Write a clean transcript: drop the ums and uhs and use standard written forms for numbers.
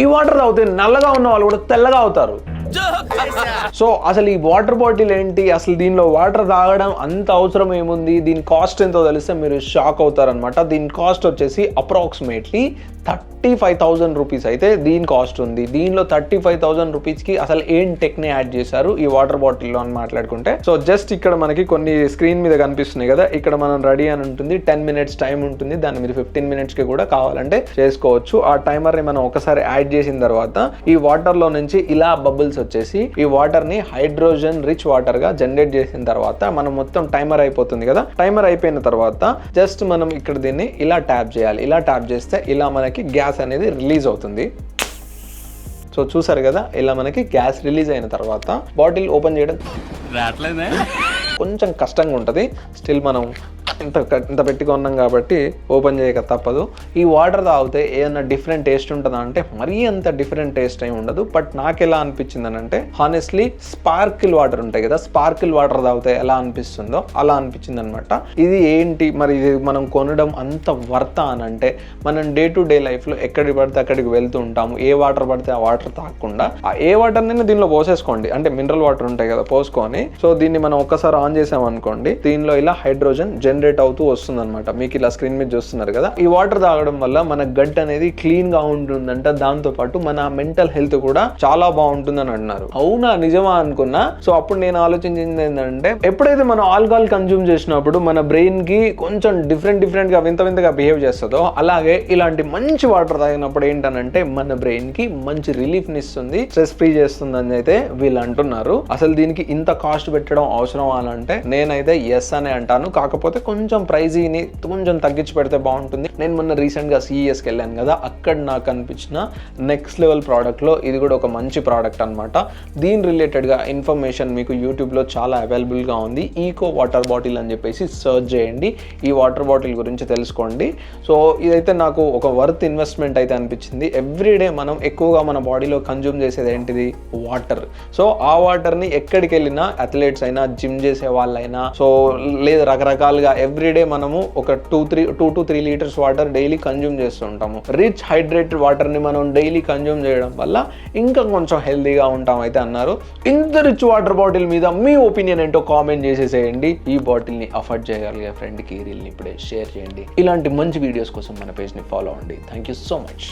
ఈ వాటర్ తాగితే నల్లగా ఉన్న వాళ్ళు కూడా తెల్లగా అవుతారు. సో అసలు ఈ వాటర్ బాటిల్ ఏంటి, అసలు దీనిలో వాటర్ తాగడం అంత అవసరం ఏముంది, దీని కాస్ట్ ఎంతో తెలిస్తే మీరు షాక్ అవుతారనమాట. దీని కాస్ట్ వచ్చేసి అప్రాక్సిమేట్లీ 35,000 రూపీస్ అయితే దీని కాస్ట్ ఉంది. దీనిలో 35,000 రూపీస్కి అసలు ఏం టెక్ని యాడ్ చేశారు ఈ వాటర్ బాటిల్లో అని మాట్లాడుకుంటే, సో జస్ట్ ఇక్కడ మనకి కొన్ని స్క్రీన్ మీద కనిపిస్తున్నాయి కదా, ఇక్కడ మనం రెడీ అని ఉంటుంది, 10 minutes టైం ఉంటుంది. దాన్ని మీరు 15 minutesకి కూడా కావాలంటే చేసుకోవచ్చు. ఆ టైమర్ని మనం ఒకసారి యాడ్ చేసిన తర్వాత ఈ వాటర్లో నుంచి ఇలా బబుల్స్ వచ్చేసి ఈ వాటర్ని హైడ్రోజన్ రిచ్ వాటర్గా జనరేట్ చేసిన తర్వాత మనం మొత్తం టైమర్ అయిపోతుంది కదా. టైమర్ అయిపోయిన తర్వాత జస్ట్ మనం ఇక్కడ దీన్ని ఇలా ట్యాప్ చేయాలి. ఇలా ట్యాప్ చేస్తే ఇలా మనకి గ్యాస్ అనేది రిలీజ్ అవుతుంది. సో చూసారు కదా, ఇలా మనకి గ్యాస్ రిలీజ్ అయిన తర్వాత బాటిల్ ఓపెన్ చేయడం కొంచెం కష్టంగా ఉంటుంది. స్టిల్ మనం ఇంత పెట్టుకున్నాం కాబట్టి ఓపెన్ చేయక తప్పదు. ఈ వాటర్ తాగితే ఏదన్నా డిఫరెంట్ టేస్ట్ ఉంటుందా అంటే మరీ అంత డిఫరెంట్ టేస్ట్ ఏమి ఉండదు. బట్ నాకు ఎలా అనిపించింది అని అంటే హానెస్ట్లీ స్పార్కిల్ వాటర్ ఉంటాయి కదా, స్పార్కిల్ వాటర్ తాగితే ఎలా అనిపిస్తుందో అలా అనిపించింది అనమాట. ఇది ఏంటి మరి, ఇది మనం కొనడం అంత వర్తా అని అంటే, మనం డే టు డే లైఫ్లో ఎక్కడికి పడితే అక్కడికి వెళ్తూ ఉంటాము. ఏ వాటర్ పడితే ఆ వాటర్ తాగకుండా ఆ ఏ వాటర్ని దీనిలో పోసేసుకోండి, అంటే మినరల్ వాటర్ ఉంటాయి కదా, పోసుకొని సో దీన్ని మనం ఒక్కసారి ఆన్ చేసాం అనుకోండి, దీనిలో ఇలా హైడ్రోజన్ జనరేట్ అవుతూ వస్తుంది అనమాట. మీకు ఇలా స్క్రీన్ మీద చూస్తున్నారు కదా. ఈ వాటర్ తాగడం వల్ల మన గట్ అనేది క్లీన్ గా ఉంటుందంట. దాంతో పాటు మన మెంటల్ హెల్త్ కూడా చాలా బాగుంటుందని అంటున్నారు. అవునా నిజమా అనుకున్నా. సో అప్పుడు నేను ఆలోచించింది ఏంటంటే, ఎప్పుడైతే మనం ఆల్కహాల్ కన్జ్యూమ్ చేసినప్పుడు మన బ్రెయిన్ కి కొంచెం డిఫరెంట్ గా వింతగా బిహేవ్ చేస్తుందో, అలాగే ఇలాంటి మంచి వాటర్ తాగినప్పుడు ఏంటనంటే మన బ్రెయిన్ కి మంచి రిలీఫ్ ని ఇస్తుంది, స్ట్రెస్ ఫ్రీ చేస్తుంది అని అయితే వీళ్ళు అంటున్నారు. అసలు దీనికి ఇంత కాస్ట్ పెట్టడం అవసరం అని అంటే నేనైతే ఎస్ అనే అంటాను. కాకపోతే కొంచెం ప్రైజీని కొంచెం తగ్గించి పెడితే బాగుంటుంది. నేను మొన్న రీసెంట్గా CESకి వెళ్ళాను కదా, అక్కడ నాకు అనిపించిన నెక్స్ట్ లెవెల్ ప్రోడక్ట్లో ఇది కూడా ఒక మంచి ప్రోడక్ట్ అనమాట. దీని రిలేటెడ్గా ఇన్ఫర్మేషన్ మీకు యూట్యూబ్లో చాలా అవైలబుల్గా ఉంది. ఈకో వాటర్ బాటిల్ అని చెప్పేసి సర్చ్ చేయండి, ఈ వాటర్ బాటిల్ గురించి తెలుసుకోండి. సో ఇదైతే నాకు ఒక వర్త్ ఇన్వెస్ట్మెంట్ అయితే అనిపించింది. ఎవ్రీడే మనం ఎక్కువగా మన బాడీలో కన్జ్యూమ్ చేసేది ఏంటిది, వాటర్. సో ఆ వాటర్ని ఎక్కడికి వెళ్ళినా అథ్లెట్స్ అయినా, జిమ్ చేసే వాళ్ళైనా, సో లేదు రకరకాలుగా ఎవ్రీడే మనము ఒక 2 to 3 litres water daily consume చేస్తూ ఉంటాము. రిచ్ హైడ్రేటెడ్ వాటర్ని మనం డైలీ కన్జ్యూమ్ చేయడం వల్ల ఇంకా కొంచెం హెల్తీగా ఉంటాం అయితే అన్నారు. ఇంత రిచ్ వాటర్ బాటిల్ మీద మీ ఒపీనియన్ ఏంటో కామెంట్ చేసేసేయండి. ఈ బాటిల్ని అఫోర్డ్ చేయగలిగే ఫ్రెండ్కి రీల్ని ఇప్పుడే షేర్ చేయండి. ఇలాంటి మంచి వీడియోస్ కోసం మన పేజ్ని ఫాలో అవ్వండి. Thank you so much.